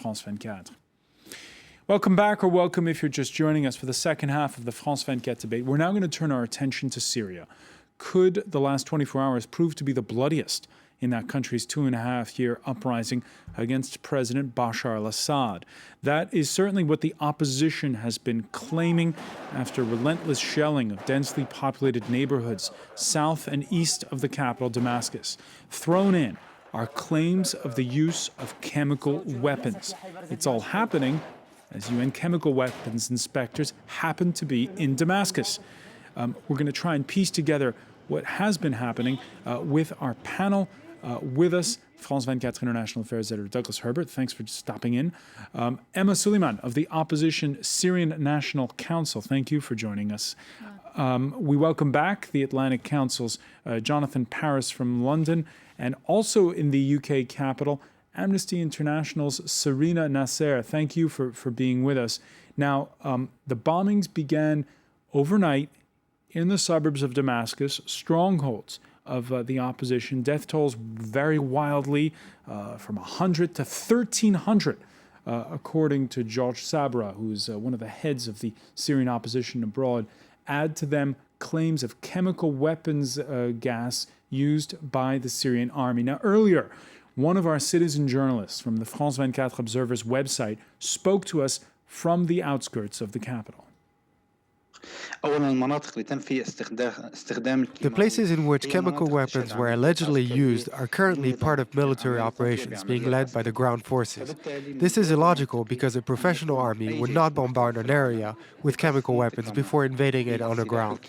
France 24. Welcome back, or welcome if you're just joining us for the second half of the France 24 debate. We're now going to turn our attention to Syria. Could the last 24 hours prove to be the bloodiest in that country's 2.5-year uprising against President Bashar al-Assad? That is certainly what the opposition has been claiming after relentless shelling of densely populated neighborhoods south and east of the capital, Damascus. Thrown in are claims of the use of chemical weapons. It's all happening as UN chemical weapons inspectors happen to be in Damascus. We're going to try and piece together what has been happening with our panel. With us, France 24 International Affairs editor Douglas Herbert. Thanks for stopping in. Emma Suleiman of the opposition Syrian National Council. Thank you for joining us. We welcome back the Atlantic Council's Jonathan Paris from London, and also in the UK capital, Amnesty International's Serena Nasser. Thank you for being with us. Now, the bombings began overnight in the suburbs of Damascus, strongholds of the opposition. Death tolls vary wildly from 100 to 1,300, according to George Sabra, who is one of the heads of the Syrian opposition abroad. Add to them claims of chemical weapons gas used by the Syrian army. Now, earlier, one of our citizen journalists from the France 24 Observer's website spoke to us from the outskirts of the capital. The places in which chemical weapons were allegedly used are currently part of military operations being led by the ground forces. This is illogical because a professional army would not bombard an area with chemical weapons before invading it on the ground.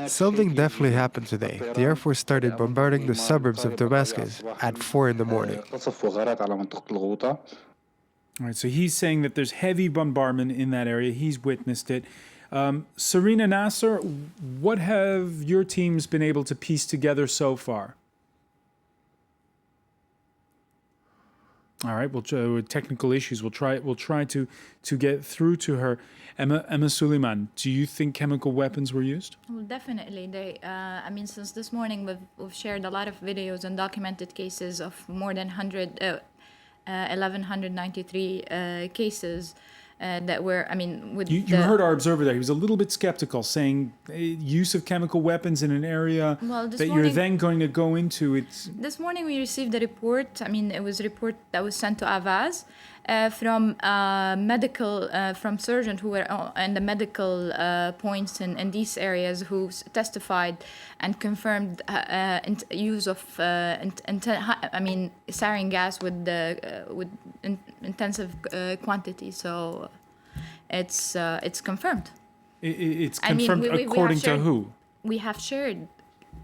Something definitely happened today. The Air Force started bombarding the suburbs of Damascus at 4 in the morning. All right, so he's saying that there's heavy bombardment in that area. He's witnessed it. Serena Nasser, what have your teams been able to piece together so far? All right, with technical issues, we'll try to get through to her. Emma Suleiman, do you think chemical weapons were used? Well, definitely. Since this morning we've shared a lot of videos and documented cases of more than 1,193 cases that were, You heard our observer there. He was a little bit skeptical, saying use of chemical weapons in an area that you're then going to go into. This morning we received a report. It was a report that was sent to Avaz from from surgeons who were in the medical points in these areas who testified and confirmed use of sarin gas with intensive quantity. So it's confirmed. It's confirmed according to who? We have shared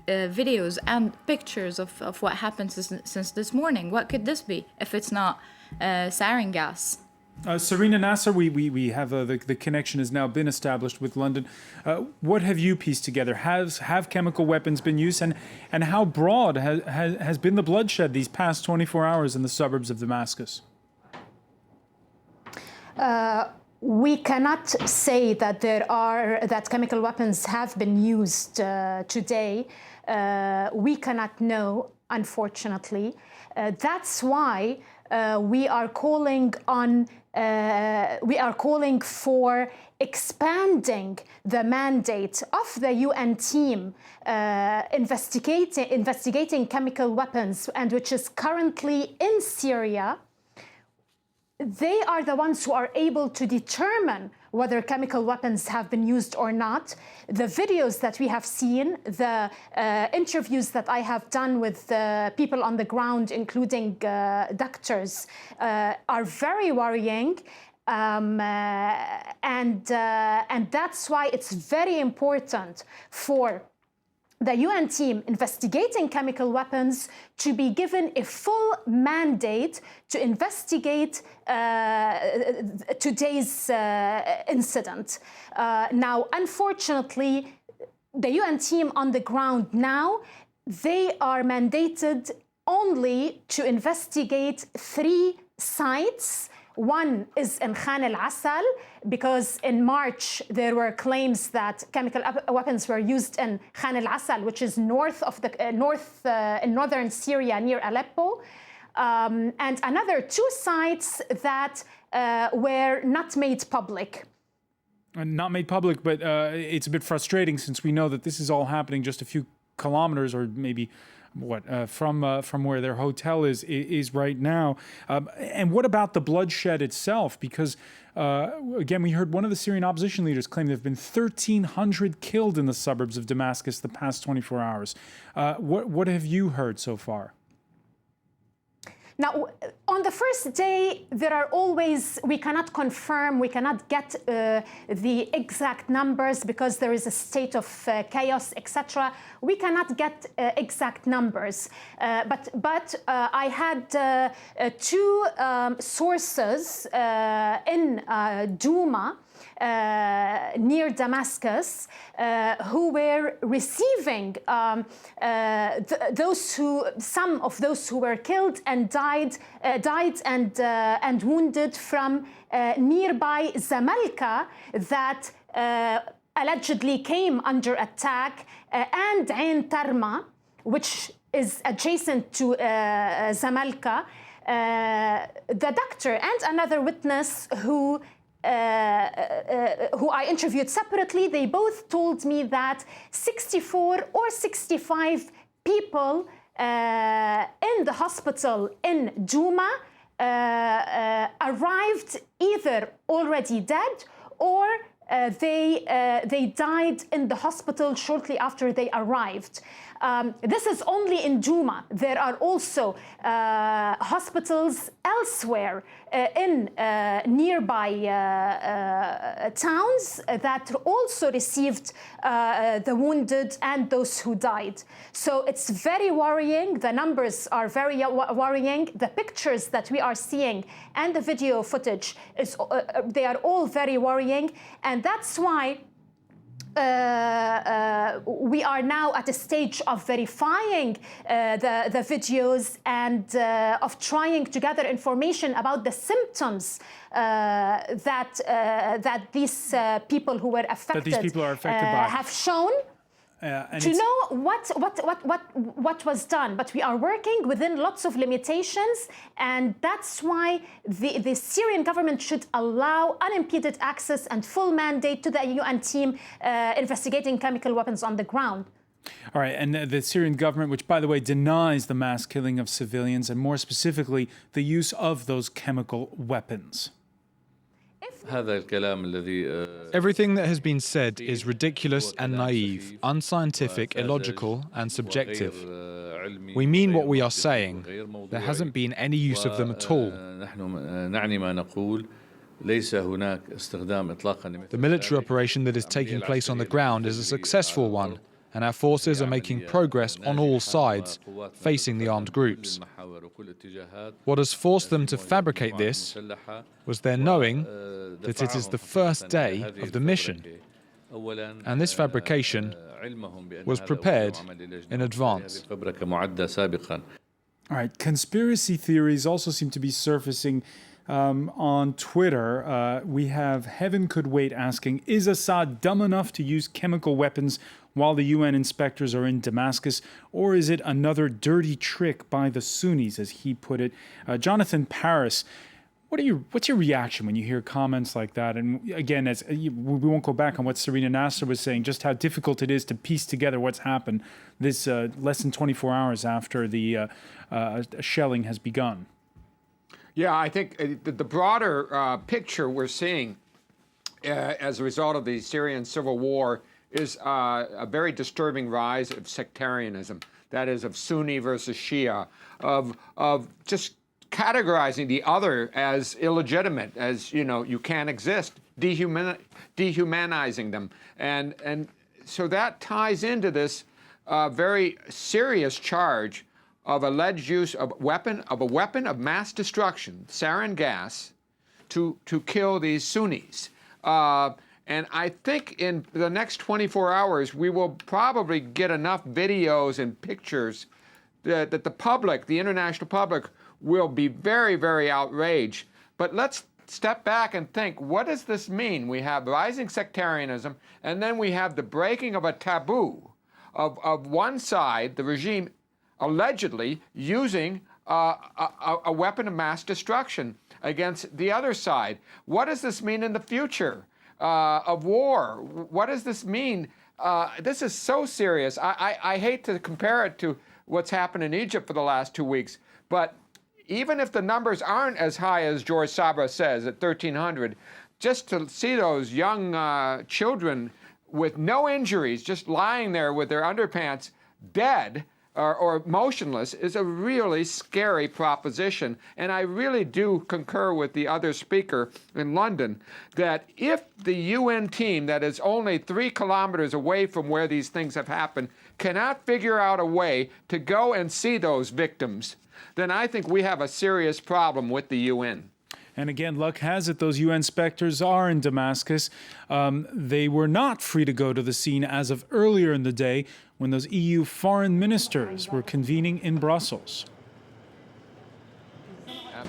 videos and pictures of what happened since this morning. What could this be if it's not sarin gas? Serena Nasser, we have the connection has now been established with London. What have you pieced together? Have chemical weapons been used, and how broad has been the bloodshed these past 24 hours in the suburbs of Damascus? We cannot say that that chemical weapons have been used today. We cannot know, unfortunately. That's why we are calling for expanding the mandate of the UN team investigating chemical weapons, and which is currently in Syria. They are the ones who are able to determine whether chemical weapons have been used or not. The videos that we have seen, the interviews that I have done with people on the ground, including doctors, are very worrying. And that's why it's very important for the UN team investigating chemical weapons to be given a full mandate to investigate today's incident. Now, unfortunately, the UN team on the ground now, they are mandated only to investigate 3 sites One is in Khan al-Assal, because in March there were claims that chemical weapons were used in Khan al-Assal, which is north of the in northern Syria near Aleppo. And another 2 sites that were not made public. Not made public, but it's a bit frustrating since we know that this is all happening just a few kilometers or maybe from where their hotel is right now. And what about the bloodshed itself? Because again, we heard one of the Syrian opposition leaders claim there have been 1,300 killed in the suburbs of Damascus the past 24 hours. What have you heard so far? Now, on the first day, there are always, we cannot confirm, we cannot get the exact numbers because there is a state of chaos, etc. We cannot get exact numbers. But I had 2 sources in Douma, near Damascus, who were receiving some of those who were killed and died and wounded from nearby Zamalka that allegedly came under attack, and Ain Tarma, which is adjacent to Zamalka. The doctor and another witness who I interviewed separately, they both told me that 64 or 65 people in the hospital in Douma arrived either already dead or they died in the hospital shortly after they arrived. This is only in Douma. There are also hospitals elsewhere in nearby towns that also received the wounded and those who died. So it's very worrying. The numbers are very worrying. The pictures that we are seeing and the video footage, they are all very worrying. And that's why we are now at a stage of verifying the videos and of trying to gather information about the symptoms that these people who were affected, have shown. To know what was done, but we are working within lots of limitations, and that's why the Syrian government should allow unimpeded access and full mandate to the UN team investigating chemical weapons on the ground. All right, and the Syrian government, which, by the way, denies the mass killing of civilians, and more specifically, the use of those chemical weapons. Everything that has been said is ridiculous and naive, unscientific, illogical, and subjective. We mean what we are saying. There hasn't been any use of them at all. The military operation that is taking place on the ground is a successful one, and our forces are making progress on all sides, facing the armed groups. What has forced them to fabricate this was their knowing that it is the first day of the mission, and this fabrication was prepared in advance. All right, conspiracy theories also seem to be surfacing on Twitter. We have Heaven Could Wait asking, is Assad dumb enough to use chemical weapons while the UN inspectors are in Damascus, or is it another dirty trick by the Sunnis, as he put it? Jonathan Paris, what's your reaction when you hear comments like that? And again, we won't go back on what Serena Nasser was saying, just how difficult it is to piece together what's happened this less than 24 hours after the shelling has begun. Yeah, I think the broader picture we're seeing as a result of the Syrian civil war is a very disturbing rise of sectarianism. That is, of Sunni versus Shia, of just categorizing the other as illegitimate, as, you know, you can't exist, dehumanizing them. And so that ties into this very serious charge of alleged use of a weapon of mass destruction, sarin gas, to kill these Sunnis. And I think in the next 24 hours, we will probably get enough videos and pictures that the public, the international public, will be very, very outraged But let's step back and think, what does this mean? We have rising sectarianism, and then we have the breaking of a taboo of one side, the regime allegedly using a weapon of mass destruction against the other side. What does this mean in the future of war? What does this mean? This is so serious. I hate to compare it to what's happened in Egypt for the last 2 weeks, but even if the numbers aren't as high as George Sabra says at 1,300, just to see those young children with no injuries just lying there with their underpants dead or motionless is a really scary proposition. And I really do concur with the other speaker in London that if the UN team that is only 3 kilometers away from where these things have happened cannot figure out a way to go and see those victims, then I think we have a serious problem with the UN. And again, luck has it, those UN inspectors are in Damascus. They were not free to go to the scene as of earlier in the day when those EU foreign ministers were convening in Brussels.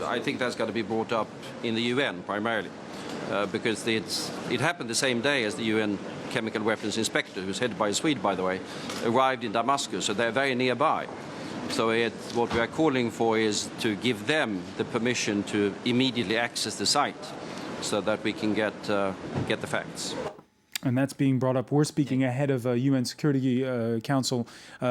I think that's got to be brought up in the UN primarily, because it happened the same day as the UN chemical weapons inspector, who's headed by a Swede, by the way, arrived in Damascus, so they're very nearby. So what we are calling for is to give them the permission to immediately access the site so that we can get the facts. And that's being brought up. We're speaking ahead of a UN Security Council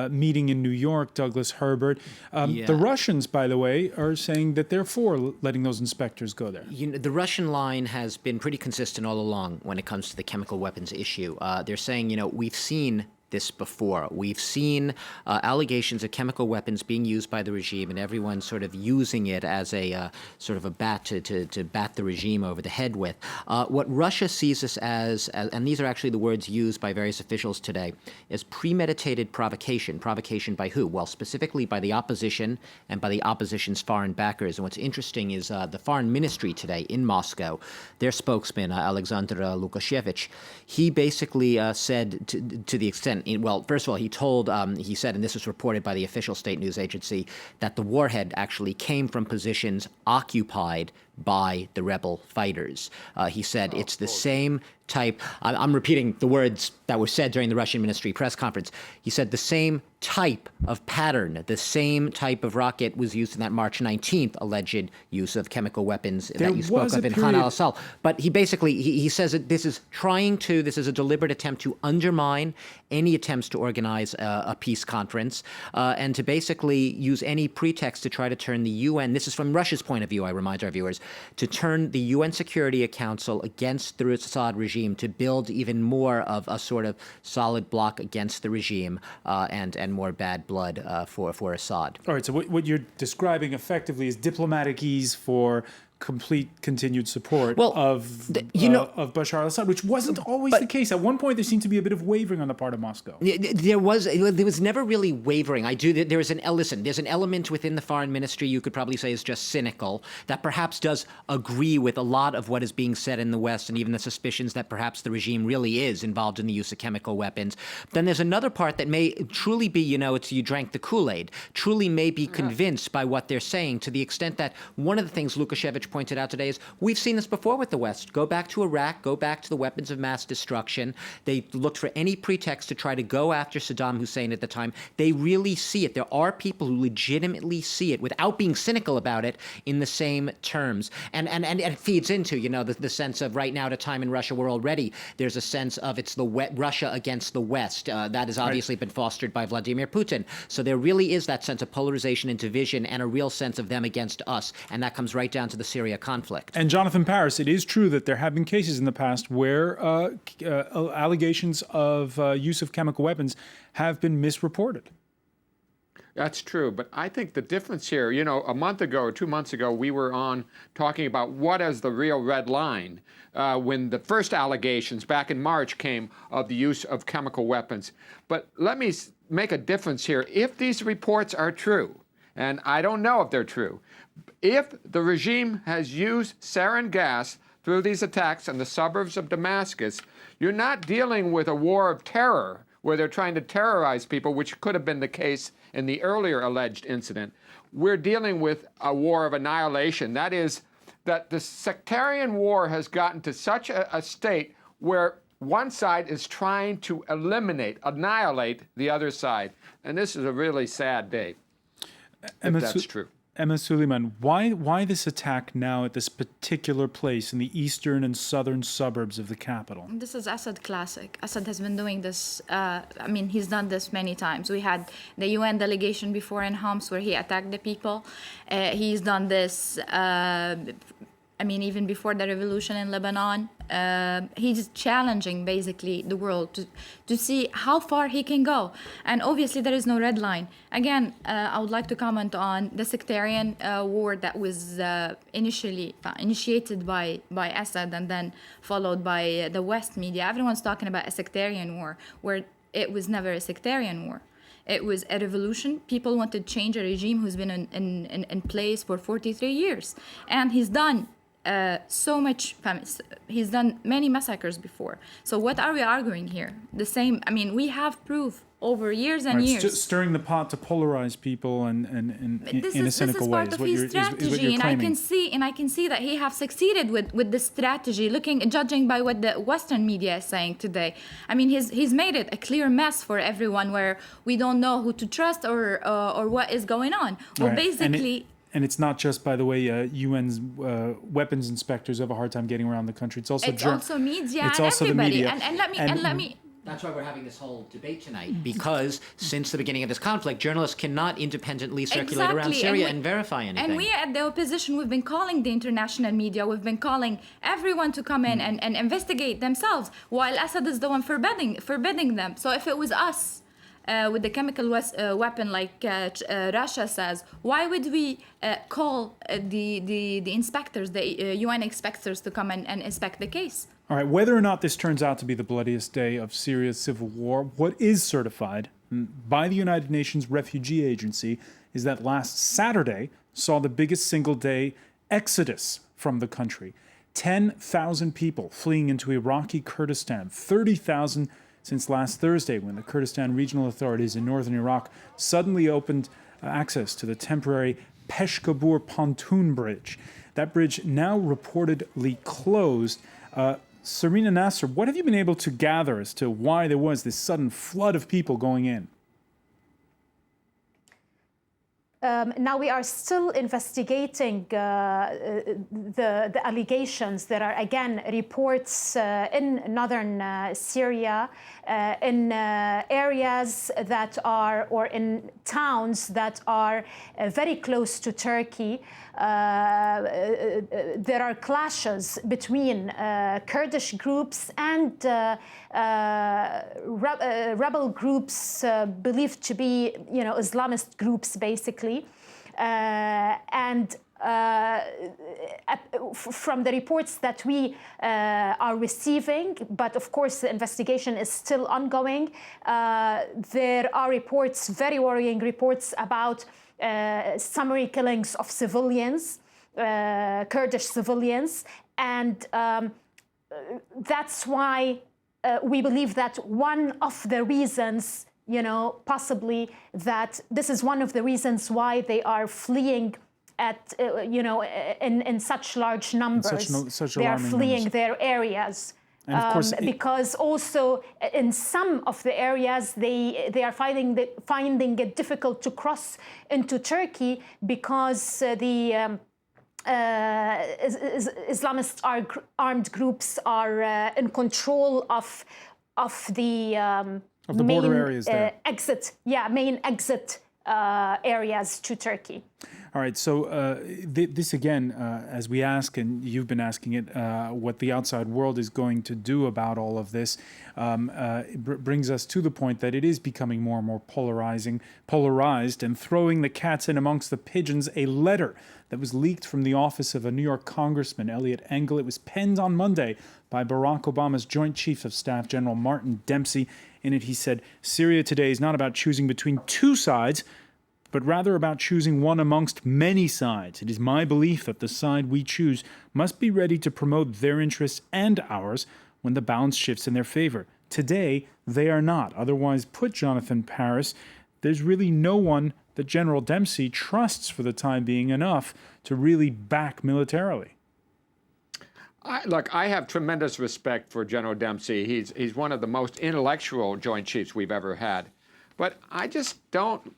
meeting in New York, Douglas Herbert. The Russians, by the way, are saying that they're for letting those inspectors go there. The Russian line has been pretty consistent all along when it comes to the chemical weapons issue. They're saying, we've seen this before. We've seen allegations of chemical weapons being used by the regime, and everyone sort of using it as a sort of a bat to bat the regime over the head with. What Russia sees this as, and these are actually the words used by various officials today, is premeditated provocation. Provocation by who? Well, specifically by the opposition and by the opposition's foreign backers. And what's interesting is the foreign ministry today in Moscow, their spokesman, Alexander Lukashevich, he basically said to the extent, well, first of all, he said, and this was reported by the official state news agency, that the warhead actually came from positions occupied by the rebel fighters. He said it's the same type. I'm repeating the words that were said during the Russian ministry press conference. He said the same type of pattern, the same type of rocket was used in that March 19th alleged use of chemical weapons that you spoke of in Khan al-Assal. But he basically, he says that this is a deliberate attempt to undermine any attempts to organize a peace conference and to basically use any pretext to try to turn the UN, this is from Russia's point of view, I remind our viewers, to turn the UN Security Council against the Assad regime, to build even more of a sort of solid bloc against the regime and more bad blood for Assad. All right, so what you're describing effectively is diplomatic ease for complete continued support of Bashar al-Assad, which wasn't always the case. At one point, there seemed to be a bit of wavering on the part of Moscow. There was never really wavering. There's an element within the foreign ministry you could probably say is just cynical, that perhaps does agree with a lot of what is being said in the West, and even the suspicions that perhaps the regime really is involved in the use of chemical weapons. Then there's another part that may truly be, it's you drank the Kool-Aid, truly may be convinced by what they're saying, to the extent that one of the things Lukashevich pointed out today is we've seen this before with the West. Go back to Iraq, go back to the weapons of mass destruction. They looked for any pretext to try to go after Saddam Hussein at the time. They really see it. There are people who legitimately see it without being cynical about it in the same terms. And it feeds into, the sense of right now at a time in Russia where already there's a sense of it's the Russia against the West. That has obviously been fostered by Vladimir Putin. So there really is that sense of polarization and division and a real sense of them against us. And that comes right down to the Syria conflict. And Jonathan Paris, it is true that there have been cases in the past where allegations of use of chemical weapons have been misreported. That's true, but I think the difference here, a month ago or 2 months ago, we were on talking about what is the real red line when the first allegations back in March came of the use of chemical weapons. But let me make a difference here. If these reports are true, and I don't know if they're true, if the regime has used sarin gas through these attacks in the suburbs of Damascus, you're not dealing with a war of terror where they're trying to terrorize people, which could have been the case in the earlier alleged incident. We're dealing with a war of annihilation. That is, that the sectarian war has gotten to such a state where one side is trying to annihilate the other side. And this is a really sad day, if that's true. Emma Suleiman, why this attack now at this particular place in the eastern and southern suburbs of the capital? This is Assad classic. Assad has been doing this. He's done this many times. We had the UN delegation before in Homs where he attacked the people. He's done this. Even before the revolution in Lebanon, he's challenging basically the world to see how far he can go. And obviously there is no red line. Again, I would like to comment on the sectarian war that was initially initiated by Assad and then followed by the West media. Everyone's talking about a sectarian war, where it was never a sectarian war. It was a revolution. People wanted to change a regime who's been in place for 43 years. And he's done so much. He's done many massacres before. So what are we arguing here? The same. We have proof over years and years. Stirring the pot to polarize people and in a cynical way. This is part of his strategy, and I can see that he have succeeded with this strategy. Judging by what the Western media is saying today, he's made it a clear mess for everyone, where we don't know who to trust or what is going on. Well, right. basically. And it's not just, by the way, UN's weapons inspectors have a hard time getting around the country. It's also media it's and also everybody. The media. And let me. That's why we're having this whole debate tonight, because since the beginning of this conflict, journalists cannot independently circulate around Syria and verify anything. And we at the opposition, we've been calling the international media, we've been calling everyone to come in and investigate themselves, while Assad is the one forbidding them. So if it was us, with the chemical weapon, like Russia says, why would we call the inspectors, the UN inspectors, to come and inspect the case? All right, whether or not this turns out to be the bloodiest day of Syria's civil war, what is certified by the United Nations Refugee Agency is that last Saturday saw the biggest single-day exodus from the country. 10,000 people fleeing into Iraqi Kurdistan, 30,000 since last Thursday, when the Kurdistan regional authorities in northern Iraq suddenly opened access to the temporary Peshkabur pontoon bridge. That bridge now reportedly closed. Serena Nasser, what have you been able to gather as to why there was this sudden flood of people going in? Now we are still investigating the allegations. There are, again, reports in northern Syria, in areas that are, or in towns that are very close to Turkey. There are clashes between Kurdish groups and rebel groups believed to be, Islamist groups, basically. From the reports that we are receiving, but of course the investigation is still ongoing, there are reports, very worrying reports, about summary killings of civilians, Kurdish civilians, and that's why we believe that one of the reasons, possibly that this is one of the reasons why they are fleeing at, in such large numbers. They are fleeing their areas. And of course, because also in some of the areas they are finding it difficult to cross into Turkey because the Islamist armed groups are in control of the border areas there. Main exit areas to Turkey. All right, so this again, as we ask, and you've been asking it, what the outside world is going to do about all of this, brings us to the point that it is becoming more and more polarized, and throwing the cats in amongst the pigeons. A letter that was leaked from the office of a New York Congressman, Elliot Engel. It was penned on Monday by Barack Obama's Joint Chief of Staff, General Martin Dempsey. In it, he said, "Syria today is not about choosing between two sides, but rather about choosing one amongst many sides. It is my belief that the side we choose must be ready to promote their interests and ours when the balance shifts in their favor. Today, they are not. Otherwise, put Jonathan Paris, there's really no one that General Dempsey trusts for the time being enough to really back militarily." Look, I have tremendous respect for General Dempsey. He's one of the most intellectual Joint Chiefs we've ever had. But I just don't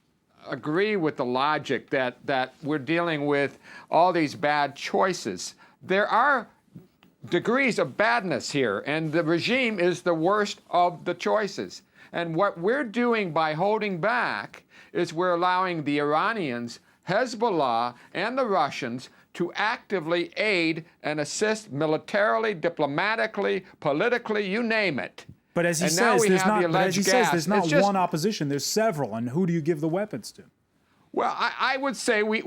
agree with the logic that we're dealing with all these bad choices. There are degrees of badness here, and the regime is the worst of the choices. And what we're doing by holding back is we're allowing the Iranians, Hezbollah, and the Russians to actively aid and assist militarily, diplomatically, politically, you name it. But as he And now says, we there's have not. the But as he alleged says, gas. there's not It's just- one opposition. There's several. And who do you give the weapons to? Well, I would say we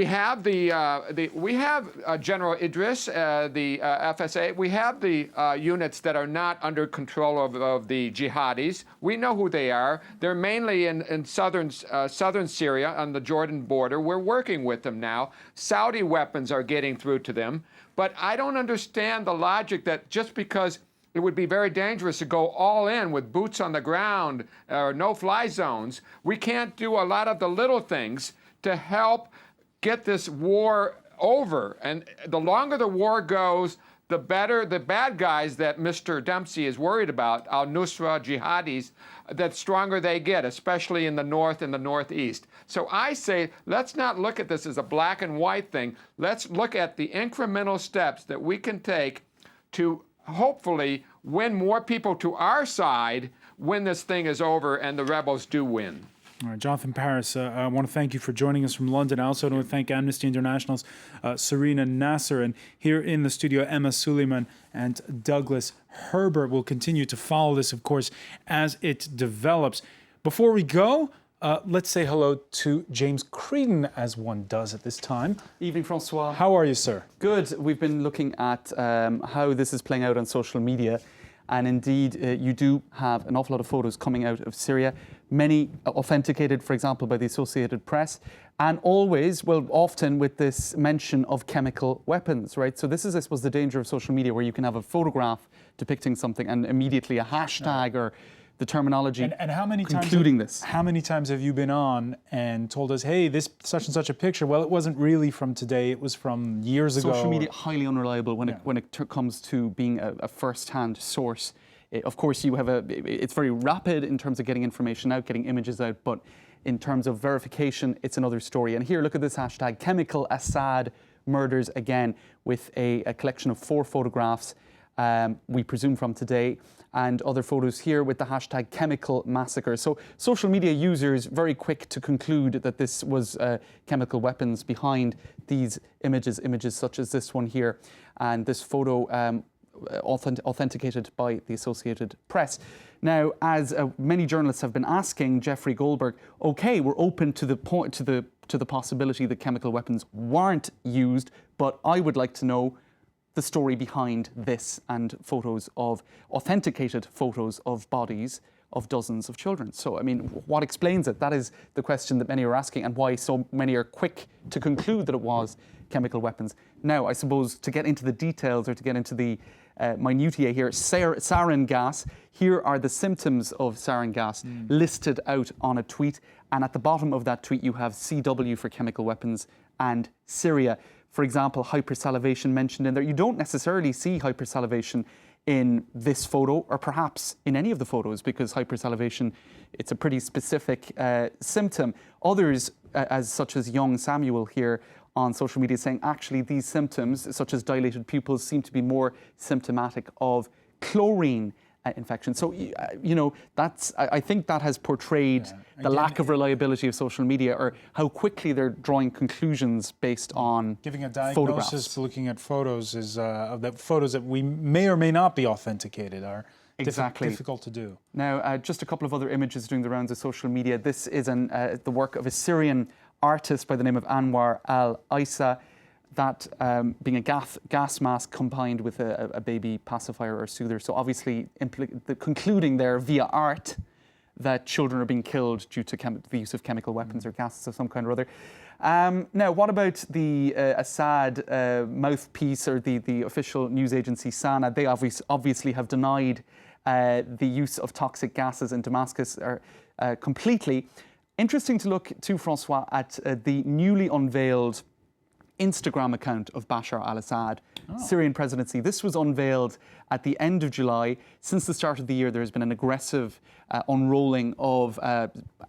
have we have General Idris, the FSA. We have the units that are not under control of the jihadis. We know who they are. They're mainly in southern Syria on the Jordan border. We're working with them now. Saudi weapons are getting through to them. But I don't understand the logic that just because it would be very dangerous to go all in with boots on the ground or no-fly zones, we can't do a lot of the little things to help get this war over. And the longer the war goes, the better the bad guys that Mr. Dempsey is worried about, al-Nusra, jihadis, the stronger they get, especially in the north and the northeast. So I say, let's not look at this as a black and white thing. Let's look at the incremental steps that we can take to hopefully win more people to our side when this thing is over and the rebels do win. All right, Jonathan Paris, I want to thank you for joining us from London. I also want to thank Amnesty International's Serena Nasser, and here in the studio, Emma Suleiman and Douglas Herbert. Will continue to follow this, of course, as it develops. Before we go, let's say hello to James Creedon, as one does at this time. Evening, François. How are you, sir? Good. We've been looking at how this is playing out on social media. And indeed, you do have an awful lot of photos coming out of Syria, many authenticated, for example, by the Associated Press, and always, well, often with this mention of chemical weapons, right? So this is, I suppose, the danger of social media, where you can have a photograph depicting something and immediately a hashtag or the terminology and how many concluding times this. How many times have you been on and told us, hey, this such and such a picture, well, it wasn't really from today, it was from years ago. Social media, highly unreliable when it comes to being a first-hand source. Of course, it's very rapid in terms of getting information out, getting images out, but in terms of verification, it's another story. And here, look at this hashtag, Chemical Assad Murders Again, with a collection of 4 photographs, we presume from today, and other photos here with the hashtag Chemical Massacre. So social media users very quick to conclude that this was chemical weapons behind these images such as this one here, and this photo authenticated by the Associated Press. Now, as many journalists have been asking Jeffrey Goldberg, okay, we're open to the possibility that chemical weapons weren't used, but I would like to know the story behind this and authenticated photos of bodies of dozens of children. So, I mean, what explains it? That is the question that many are asking, and why so many are quick to conclude that it was chemical weapons. Now, I suppose to get into the details or to get into the minutiae here, sarin gas, here are the symptoms of sarin gas listed out on a tweet, and at the bottom of that tweet you have CW for chemical weapons and Syria. For example, hypersalivation mentioned in there. You don't necessarily see hypersalivation in this photo, or perhaps in any of the photos, because hypersalivation, it's a pretty specific symptom. Others, such as young Samuel here on social media, saying actually these symptoms, such as dilated pupils, seem to be more symptomatic of chlorine infection. So, I think that has portrayed the lack of reliability of social media, or how quickly they're drawing conclusions based on giving a diagnosis, photographs. looking at photos of the photos that we may or may not be authenticated are difficult to do. Now, just a couple of other images doing the rounds of social media. This is the work of a Syrian artist by the name of Anwar al-Isa, that being a gas mask combined with a baby pacifier or soother. So obviously concluding there via art that children are being killed due to the use of chemical weapons or gases of some kind or other. Now, what about the Assad mouthpiece, or the official news agency SANA? They obviously have denied the use of toxic gases in Damascus completely. Interesting to look too, François, at the newly unveiled Instagram account of Bashar al-Assad, Syrian presidency. This was unveiled at the end of July. Since the start of the year, there has been an aggressive unrolling of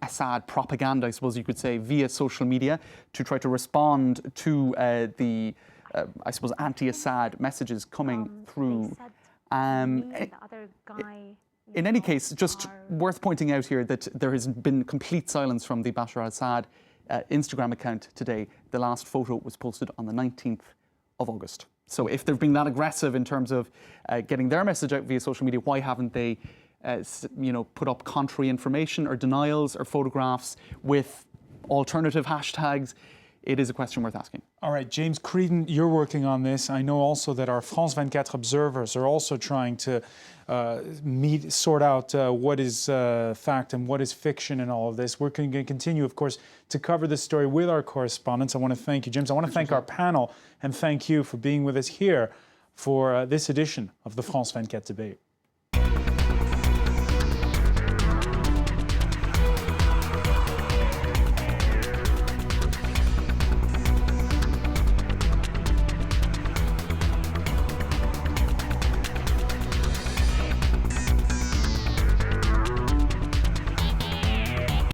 Assad propaganda, I suppose you could say, via social media to try to respond to the, I suppose, anti-Assad messages coming through. In any case, just worth pointing out here that there has been complete silence from the Bashar al-Assad Instagram account today. The last photo was posted on the 19th of August. So if they've been that aggressive in terms of getting their message out via social media, why haven't they put up contrary information or denials or photographs with alternative hashtags? It is a question worth asking. All right, James Creedon, you're working on this. I know also that our France 24 observers are also trying to sort out what is fact and what is fiction in all of this. We're going to continue, of course, to cover this story with our correspondents. I want to thank you, James. I want to thank our panel and thank you for being with us here for this edition of the France 24 debate.